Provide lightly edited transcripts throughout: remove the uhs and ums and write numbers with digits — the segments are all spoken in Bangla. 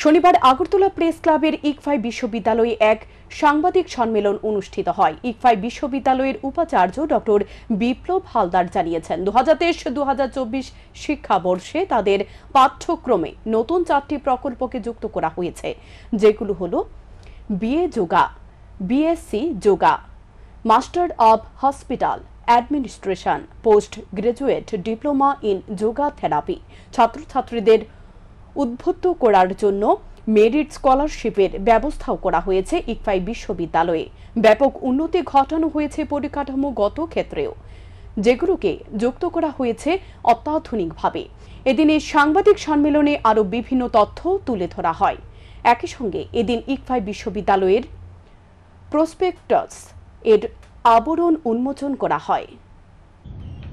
শনিবার আগরতলা প্রেস ক্লাবের ইকফাই বিশ্ববিদ্যালয়ে এক সাংবাদিক সম্মেলন অনুষ্ঠিত হয়। ইকফাই বিশ্ববিদ্যালয়ের উপাচার্য ডক্টর বিপ্লব হালদার জানিয়েছেন, 2023-2024 শিক্ষাবর্ষে তাদের পাঠ্যক্রমে নতুন 4টি প্রকল্পকে যুক্ত করা হয়েছে, যেগুলো হলো BA yoga, BSc yoga, master of hospital administration, post graduate diploma in yoga therapy. ছাত্রছাত্রীদের উদ্বুদ্ধ করার জন্য মেরিট স্কলারশিপের ব্যবস্থাও করা হয়েছে। ইকফাই বিশ্ববিদ্যালয়ে ব্যাপক উন্নতি ঘটানো হয়েছে পরিকাঠামোগত ক্ষেত্রেও, যেগুলোকে যুক্ত করা হয়েছে অত্যাধুনিকভাবে। এদিন এই সাংবাদিক সম্মেলনে আরও বিভিন্ন তথ্য তুলে ধরা হয়। একই সঙ্গে এদিন ইকফাই বিশ্ববিদ্যালয়ের প্রসপেক্টাস এর আবরণ উন্মোচন করা হয়।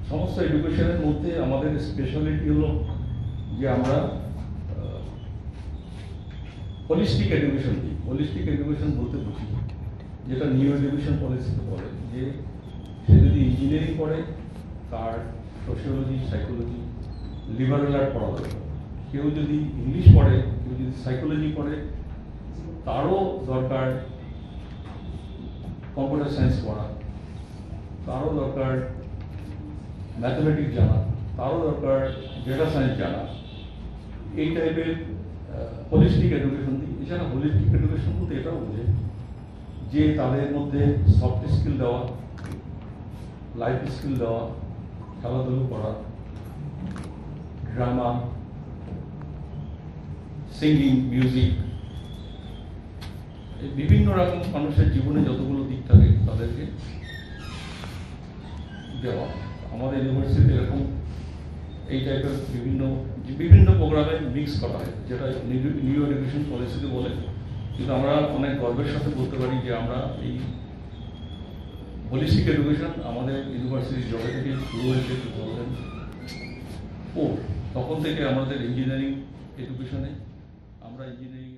সমস্ত এডুকেশনের মধ্যে আমাদের স্পেশালিটি হলো যে আমরা হোলিস্টিক এডুকেশন দিই। হোলিস্টিক এডুকেশন বলতে বুঝি যেটা নিউ এডুকেশন পলিসিতে বলে যে সে যদি ইঞ্জিনিয়ারিং পড়ে তার সোশিওলজি, সাইকোলজি, লিবারেল আর্ট পড়া দরকার। কেউ যদি ইংলিশ পড়ে, কেউ যদি সাইকোলজি পড়ে, তারও দরকার কম্পিউটার সায়েন্স পড়া, তারও দরকার ম্যাথমেটিক্স জানা, তারও দরকার ডেটা সায়েন্স জানা। এই টাইপের হোলিস্টিক এডুকেশন দিই। এছাড়া হোলিস্টিক এডুকেশন বলতে এটাও বোঝে যে তাদের মধ্যে সফট স্কিল দেওয়া, লাইফ স্কিল দেওয়া, খেলাধুলো করা, ড্রামা, সিঙ্গিং, মিউজিক, বিভিন্ন রকম মানুষের জীবনে যতগুলো দিক থাকে তাদেরকে দেওয়া। আমাদের ইউনিভার্সিটিতে এরকম এই টাইপের বিভিন্ন প্রোগ্রামে মিক্স করা হয়, যেটা নিউ এডুকেশন পলিসিতে বলে। কিন্তু আমরা অনেক গর্বের সাথে বলতে পারি যে আমরা এই হোলিস্টিক এডুকেশন আমাদের ইউনিভার্সিটির জবে থেকে শুরু হয়েছে 2004। তখন থেকে আমাদের ইঞ্জিনিয়ারিং এডুকেশনে আমরা ইঞ্জিনিয়ারিং